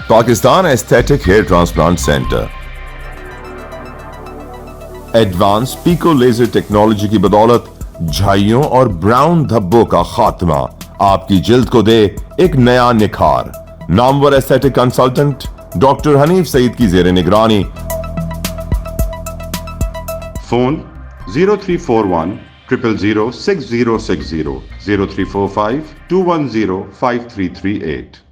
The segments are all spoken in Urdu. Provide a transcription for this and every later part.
Pakistan aesthetic hair transplant centre advance pico laser technology کی بدولت جھائیوں اور براؤن دھبوں کا خاتمہ آپ کی جلد کو دے ایک نیا نکھار۔ نامور ایستھیٹک کنسلٹنٹ ڈاکٹر حنیف سعید کی زیر نگرانی۔ فون 0341 000 6060 0345 210 5338۔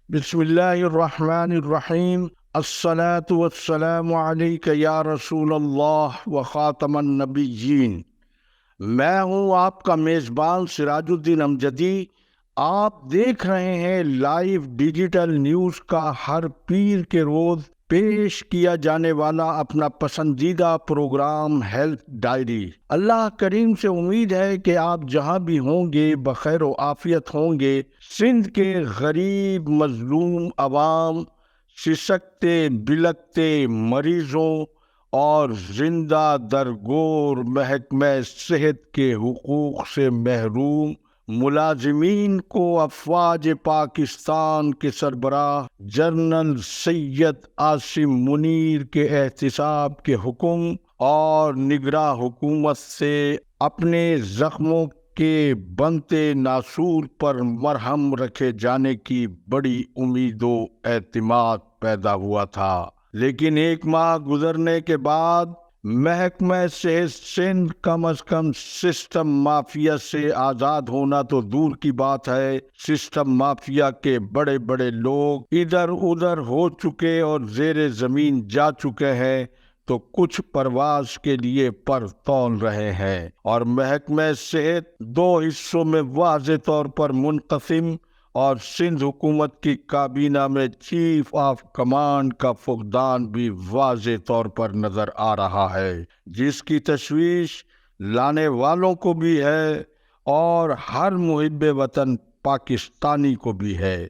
بسم اللہ الرحمن الرحیم۔ الصلاة والسلام علیک یا رسول اللہ و خاتم النبیین۔ میں ہوں آپ کا میزبان سراج الدین امجدی۔ آپ دیکھ رہے ہیں لائیو ڈیجیٹل نیوز کا ہر پیر کے روز پیش کیا جانے والا اپنا پسندیدہ پروگرام ہیلتھ ڈائری۔ اللہ کریم سے امید ہے کہ آپ جہاں بھی ہوں گے بخیر و عافیت ہوں گے۔ سندھ کے غریب مظلوم عوام، سسکتے بلکتے مریضوں اور زندہ درگور محکمہ صحت کے حقوق سے محروم ملازمین کو افواج پاکستان کے سربراہ جنرل سید عاصم منیر کے احتساب کے حکم اور نگراں حکومت سے اپنے زخموں کے بنتے ناسور پر مرہم رکھے جانے کی بڑی امید و اعتماد پیدا ہوا تھا، لیکن ایک ماہ گزرنے کے بعد محکمہ صحت سندھ کم از کم سسٹم مافیا سے آزاد ہونا تو دور کی بات ہے، سسٹم مافیا کے بڑے بڑے لوگ ادھر ادھر ہو چکے اور زیر زمین جا چکے ہیں تو کچھ پرواز کے لیے پر تول رہے ہیں، اور محکمہ صحت دو حصوں میں واضح طور پر منقسم اور سندھ حکومت کی کابینہ میں چیف آف کمانڈ کا فقدان بھی واضح طور پر نظر آ رہا ہے، جس کی تشویش لانے والوں کو بھی ہے اور ہر محب وطن پاکستانی کو بھی ہے۔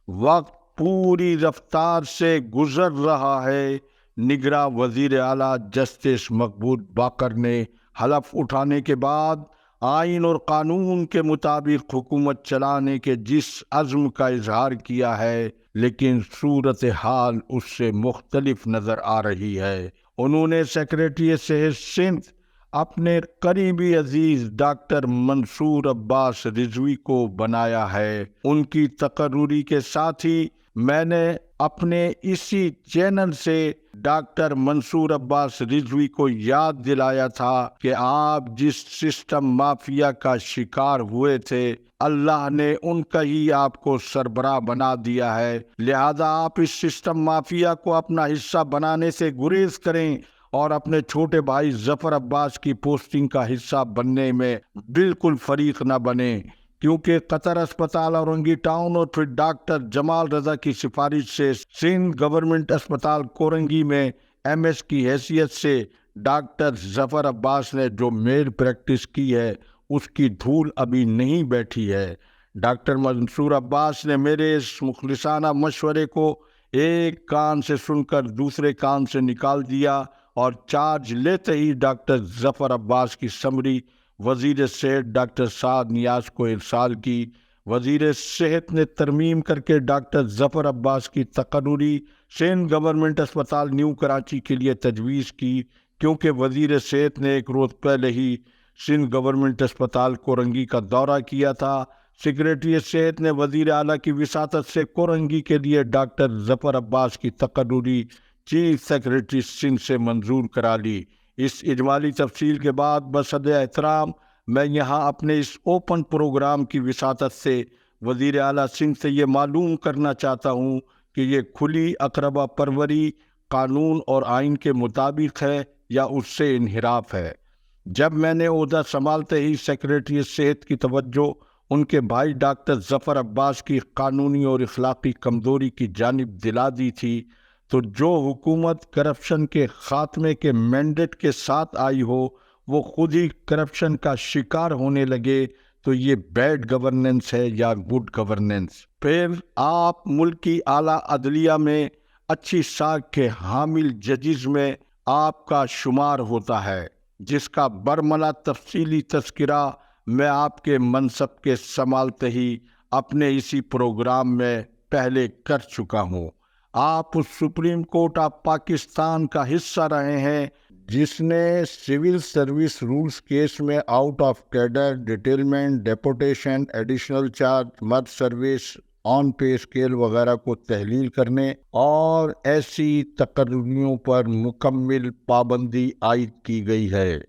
وقت پوری رفتار سے گزر رہا ہے۔ نگراں وزیر اعلیٰ جسٹس مقبول باقر نے حلف اٹھانے کے بعد آئین اور قانون کے مطابق حکومت چلانے کے جس عزم کا اظہار کیا ہے، لیکن صورتحال اس سے مختلف نظر آ رہی ہے۔ انہوں نے سیکریٹری صحت سندھ اپنے قریبی عزیز ڈاکٹر منصور عباس رضوی کو بنایا ہے۔ ان کی تقرری کے ساتھ ہی میں نے اپنے اسی چینل سے ڈاکٹر منصور عباس رضوی کو یاد دلایا تھا کہ آپ جس سسٹم مافیا کا شکار ہوئے تھے، اللہ نے ان کا ہی آپ کو سربراہ بنا دیا ہے، لہذا آپ اس سسٹم مافیا کو اپنا حصہ بنانے سے گریز کریں اور اپنے چھوٹے بھائی ظفر عباس کی پوسٹنگ کا حصہ بننے میں بالکل فریق نہ بنیں، کیونکہ قطر اسپتال اورنگی ٹاؤن اور پھر ڈاکٹر جمال رضا کی سفارش سے سندھ گورنمنٹ اسپتال کورنگی میں ایم ایس کی حیثیت سے ڈاکٹر ظفر عباس نے جو میل پریکٹس کی ہے اس کی دھول ابھی نہیں بیٹھی ہے۔ ڈاکٹر منصور عباس نے میرے اس مخلصانہ مشورے کو ایک کان سے سن کر دوسرے کان سے نکال دیا اور چارج لیتے ہی ڈاکٹر ظفر عباس کی سمری وزیر صحت ڈاکٹر سعد نیاز کو ارسال کی۔ وزیر صحت نے ترمیم کر کے ڈاکٹر ظفر عباس کی تقرری سندھ گورنمنٹ اسپتال نیو کراچی کے لیے تجویز کی، کیونکہ وزیر صحت نے ایک روز پہلے ہی سندھ گورنمنٹ اسپتال کورنگی کا دورہ کیا تھا۔ سیکریٹری صحت نے وزیر اعلیٰ کی وساطت سے کورنگی کے لیے ڈاکٹر ظفر عباس کی تقرری چیف سیکریٹری سندھ سے منظور کرا لی۔ اس اجمالی تفصیل کے بعد بصد احترام میں یہاں اپنے اس اوپن پروگرام کی وساطت سے وزیر اعلیٰ سندھ سے یہ معلوم کرنا چاہتا ہوں کہ یہ کھلی اقربا پروری قانون اور آئین کے مطابق ہے یا اس سے انحراف ہے۔ جب میں نے عہدہ سنبھالتے ہی سیکریٹری صحت کی توجہ ان کے بھائی ڈاکٹر ظفر عباس کی قانونی اور اخلاقی کمزوری کی جانب دلا دی تھی، تو جو حکومت کرپشن کے خاتمے کے مینڈیٹ کے ساتھ آئی ہو وہ خود ہی کرپشن کا شکار ہونے لگے تو یہ بیڈ گورننس ہے یا گڈ گورننس؟ پھر آپ ملک کی اعلیٰ عدلیہ میں اچھی ساکھ کے حامل ججز میں آپ کا شمار ہوتا ہے، جس کا برملا تفصیلی تذکرہ میں آپ کے منصب کے سنبھالتے ہی اپنے اسی پروگرام میں پہلے کر چکا ہوں۔ آپ اس سپریم کورٹ آف پاکستان کا حصہ رہے ہیں جس نے سول سروس رولز کیس میں out of cadre, detailment, deputation, additional charge, مرد سروس، آن پے اسکیل وغیرہ کو تحلیل کرنے اور ایسی تقرریوں پر مکمل پابندی عائد کی گئی ہے۔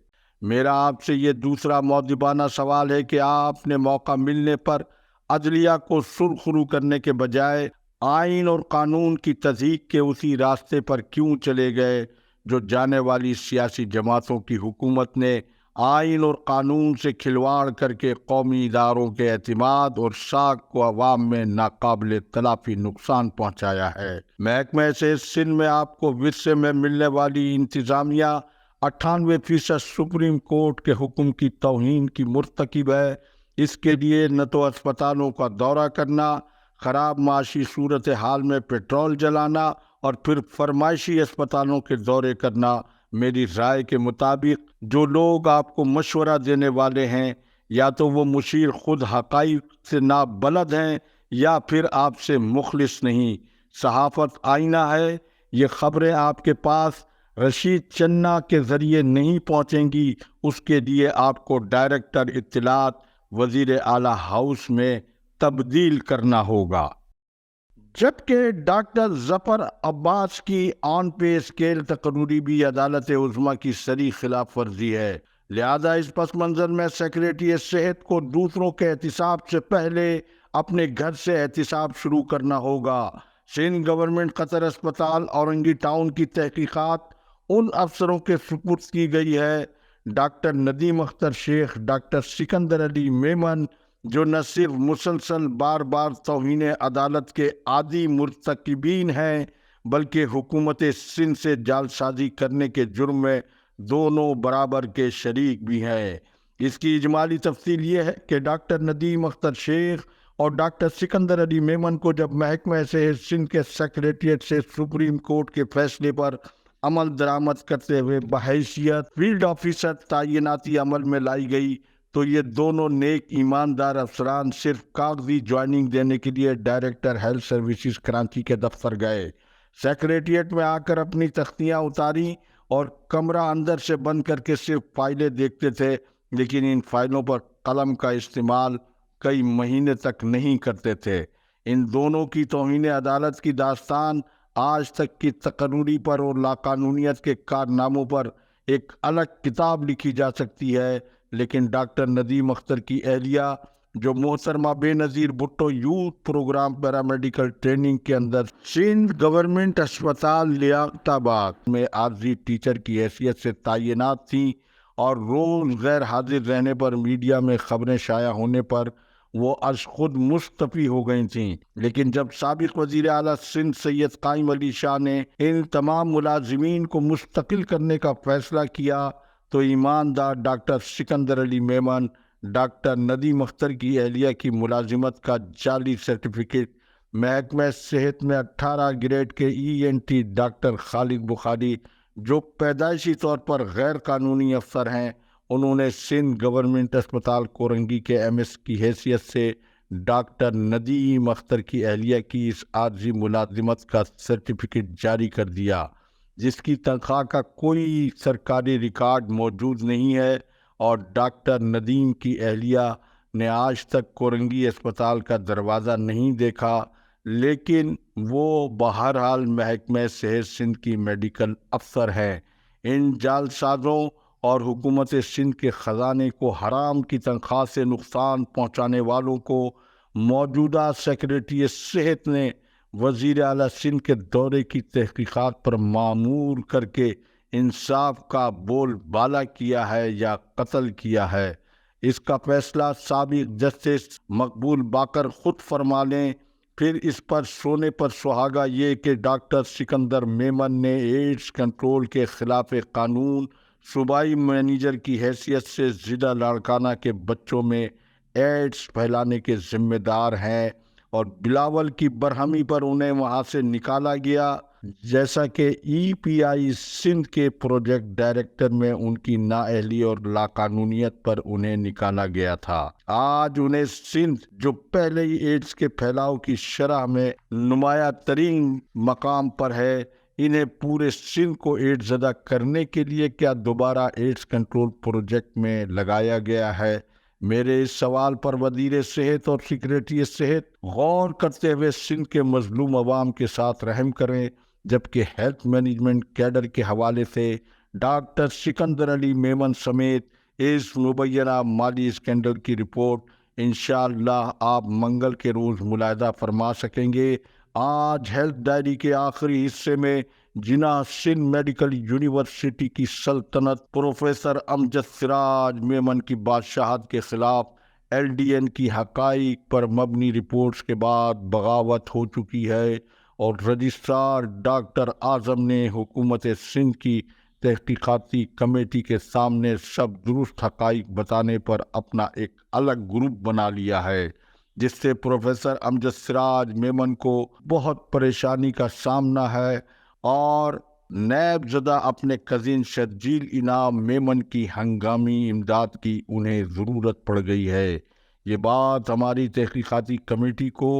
میرا آپ سے یہ دوسرا مؤدبانہ سوال ہے کہ آپ نے موقع ملنے پر عدلیہ کو سرخرو کرنے کے بجائے آئین اور قانون کی تضحیک کے اسی راستے پر کیوں چلے گئے جو جانے والی سیاسی جماعتوں کی حکومت نے آئین اور قانون سے کھلواڑ کر کے قومی اداروں کے اعتماد اور ساکھ کو عوام میں ناقابل تلافی نقصان پہنچایا ہے۔ محکمہ سے سندھ میں آپ کو ورثے میں ملنے والی انتظامیہ 98% سپریم کورٹ کے حکم کی توہین کی مرتکب ہے۔ اس کے لیے نہ تو اسپتالوں کا دورہ کرنا، خراب معاشی صورتحال میں پیٹرول جلانا اور پھر فرمائشی اسپتالوں کے دورے کرنا، میری رائے کے مطابق جو لوگ آپ کو مشورہ دینے والے ہیں یا تو وہ مشیر خود حقائق سے نابلد ہیں یا پھر آپ سے مخلص نہیں۔ صحافت آئینہ ہے، یہ خبریں آپ کے پاس رشید چنہ کے ذریعے نہیں پہنچیں گی، اس کے لیے آپ کو ڈائریکٹر اطلاعات وزیر اعلیٰ ہاؤس میں تبدیل کرنا ہوگا۔ جبکہ ڈاکٹر ظفر عباس کی آن پے اسکیل تقرری بھی عدالت عظمیٰ کی صریح خلاف ورزی ہے، لہذا اس پس منظر میں سیکریٹری صحت کو دوسروں کے احتساب سے پہلے اپنے گھر سے احتساب شروع کرنا ہوگا۔ سندھ گورنمنٹ قطر اسپتال اورنگی ٹاؤن کی تحقیقات ان افسروں کے سپرد کی گئی ہے، ڈاکٹر ندیم اختر شیخ، ڈاکٹر سکندر علی میمن، جو نہ صرف مسلسل بار بار توہین عدالت کے عادی مرتکبین ہیں بلکہ حکومت سندھ سے جعلسازی کرنے کے جرم میں دونوں برابر کے شریک بھی ہیں۔ اس کی اجمالی تفصیل یہ ہے کہ ڈاکٹر ندیم اختر شیخ اور ڈاکٹر سکندر علی میمن کو جب محکمہ صحت سندھ کے سیکریٹریٹ سے سپریم کورٹ کے فیصلے پر عمل درآمد کرتے ہوئے بحیثیت فیلڈ آفیسر تعیناتی عمل میں لائی گئی تو یہ دونوں نیک ایماندار افسران صرف کاغذی جوائننگ دینے کے لیے ڈائریکٹر ہیلتھ سروسز کراچی کے دفتر گئے، سیکریٹریٹ میں آ کر اپنی تختیاں اتاریں اور کمرہ اندر سے بند کر کے صرف فائلیں دیکھتے تھے، لیکن ان فائلوں پر قلم کا استعمال کئی مہینے تک نہیں کرتے تھے۔ ان دونوں کی توہین عدالت کی داستان آج تک کی تقرری پر اور لاقانونیت کے کارناموں پر ایک الگ کتاب لکھی جا سکتی ہے، لیکن ڈاکٹر ندیم اختر کی اہلیہ جو محترمہ Benazir Bhutto youth programme paramedical training کے اندر سندھ گورنمنٹ اسپتال لیاقت آباد میں عارضی ٹیچر کی حیثیت سے تعینات تھیں اور روز غیر حاضر رہنے پر میڈیا میں خبریں شائع ہونے پر وہ از خود مستعفی ہو گئی تھیں، لیکن جب سابق وزیر اعلیٰ سندھ سید قائم علی شاہ نے ان تمام ملازمین کو مستقل کرنے کا فیصلہ کیا تو ایماندار ڈاکٹر سکندر علی میمن ڈاکٹر ندیم اختر کی اہلیہ کی ملازمت کا جعلی سرٹیفکیٹ محکمہ صحت میں 18 گریڈ کے ENT ڈاکٹر خالد بخاری جو پیدائشی طور پر غیر قانونی افسر ہیں، انہوں نے سندھ گورنمنٹ اسپتال کورنگی کے MS کی حیثیت سے ڈاکٹر ندیم اختر کی اہلیہ کی اس عارضی ملازمت کا سرٹیفکیٹ جاری کر دیا، جس کی تنخواہ کا کوئی سرکاری ریکارڈ موجود نہیں ہے، اور ڈاکٹر ندیم کی اہلیہ نے آج تک کورنگی اسپتال کا دروازہ نہیں دیکھا، لیکن وہ بہرحال محکمہ صحت سندھ کی میڈیکل افسر ہیں۔ ان جعلسازوں اور حکومت سندھ کے خزانے کو حرام کی تنخواہ سے نقصان پہنچانے والوں کو موجودہ سیکریٹری صحت نے وزیر اعلیٰ سندھ کے دورے کی تحقیقات پر مامور کر کے انصاف کا بول بالا کیا ہے یا قتل کیا ہے۔ اس کا فیصلہ سابق جسٹس مقبول باقر خود فرما لیں، پھر اس پر سونے پر سہاگا یہ کہ ڈاکٹر سکندر میمن نے ایڈز کنٹرول کے خلاف قانون صوبائی مینیجر کی حیثیت سے ضلع لاڑکانہ کے بچوں میں ایڈز پھیلانے کے ذمہ دار ہیں، اور بلاول کی برہمی پر انہیں وہاں سے نکالا گیا جیسا کہ ای پی آئی سندھ کے پروجیکٹ ڈائریکٹر میں ان کی نااہلی اور لاقانونیت پر انہیں نکالا گیا تھا۔ آج انہیں سندھ، جو پہلے ہی ایڈز کے پھیلاؤ کی شرح میں نمایاں ترین مقام پر ہے، انہیں پورے سندھ کو ایڈز زدہ کرنے کے لیے کیا دوبارہ ایڈز کنٹرول پروجیکٹ میں لگایا گیا ہے؟ میرے اس سوال پر وزیر صحت اور سیکریٹری صحت غور کرتے ہوئے سندھ کے مظلوم عوام کے ساتھ رحم کریں، جبکہ ہیلتھ مینجمنٹ کیڈر کے حوالے سے ڈاکٹر سکندر علی میمن سمیت اس مبینہ مالی اسکینڈل کی رپورٹ انشاءاللہ آپ منگل کے روز ملاحظہ فرما سکیں گے۔ آج ہیلتھ ڈائری کے آخری حصے میں جناح سندھ میڈیکل یونیورسٹی کی سلطنت پروفیسر امجد سراج میمن کی بادشاہت کے خلاف ایل ڈی این کی حقائق پر مبنی رپورٹس کے بعد بغاوت ہو چکی ہے، اور رجسٹرار ڈاکٹر اعظم نے حکومت سندھ کی تحقیقاتی کمیٹی کے سامنے سب درست حقائق بتانے پر اپنا ایک الگ گروپ بنا لیا ہے، جس سے پروفیسر امجد سراج میمن کو بہت پریشانی کا سامنا ہے، اور نیب زدہ اپنے کزن شرجیل انعام میمن کی ہنگامی امداد کی انہیں ضرورت پڑ گئی ہے۔ یہ بات ہماری تحقیقاتی کمیٹی کو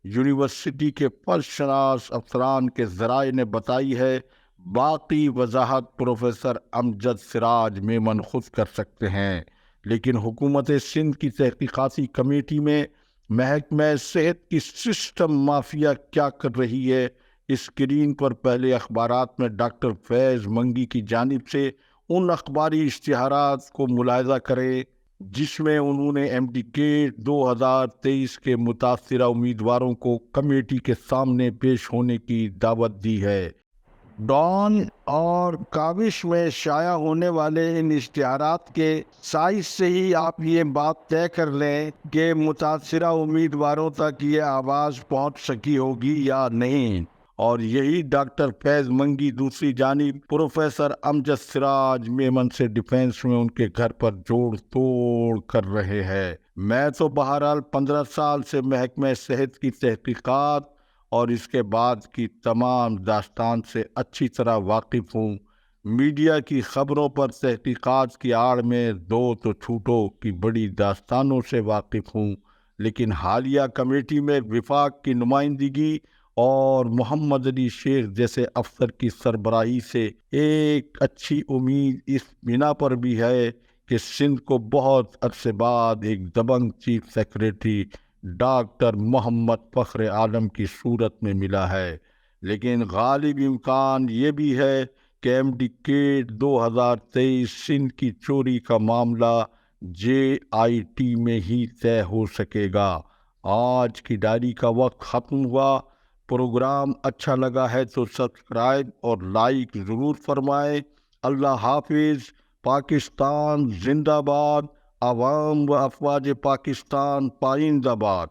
یونیورسٹی کے فلک شناس افسران کے ذرائع نے بتائی ہے۔ باقی وضاحت پروفیسر امجد سراج میمن خود کر سکتے ہیں، لیکن حکومت سندھ کی تحقیقاتی کمیٹی میں محکمہ صحت کی سسٹم مافیا کیا کر رہی ہے؟ اسکرین پر پہلے اخبارات میں ڈاکٹر فیض منگی کی جانب سے ان اخباری اشتہارات کو ملاحظہ کریں جس میں انہوں نے ایمڈیکیٹ 2023 کے متاثرہ امیدواروں کو کمیٹی کے سامنے پیش ہونے کی دعوت دی ہے۔ ڈان اور کاوش میں شائع ہونے والے ان اشتہارات کے سائز سے ہی آپ یہ بات طے کر لیں کہ متاثرہ امیدواروں تک یہ آواز پہنچ سکی ہوگی یا نہیں، اور یہی ڈاکٹر فیض منگی دوسری جانب پروفیسر امجد سراج میمن سے ڈیفینس میں ان کے گھر پر جوڑ توڑ کر رہے ہیں۔ میں تو بہرحال 15 سال سے محکمہ صحت کی تحقیقات اور اس کے بعد کی تمام داستان سے اچھی طرح واقف ہوں۔ میڈیا کی خبروں پر تحقیقات کی آڑ میں دو تو چھوٹوں کی بڑی داستانوں سے واقف ہوں، لیکن حالیہ کمیٹی میں وفاق کی نمائندگی اور محمد علی شیخ جیسے افسر کی سربراہی سے ایک اچھی امید اس بنا پر بھی ہے کہ سندھ کو بہت عرصے بعد ایک دبنگ چیف سیکریٹری ڈاکٹر محمد فخر عالم کی صورت میں ملا ہے، لیکن غالب امکان یہ بھی ہے کہ ایمڈیکیٹ 2023 سندھ کی چوری کا معاملہ JIT میں ہی طے ہو سکے گا۔ آج کی ڈائری کا وقت ختم ہوا۔ پروگرام اچھا لگا ہے تو سبسکرائب اور لائک ضرور فرمائیں۔ اللہ حافظ۔ پاکستان زندہ باد۔ عوام و افواج پاکستان پائندہ باد۔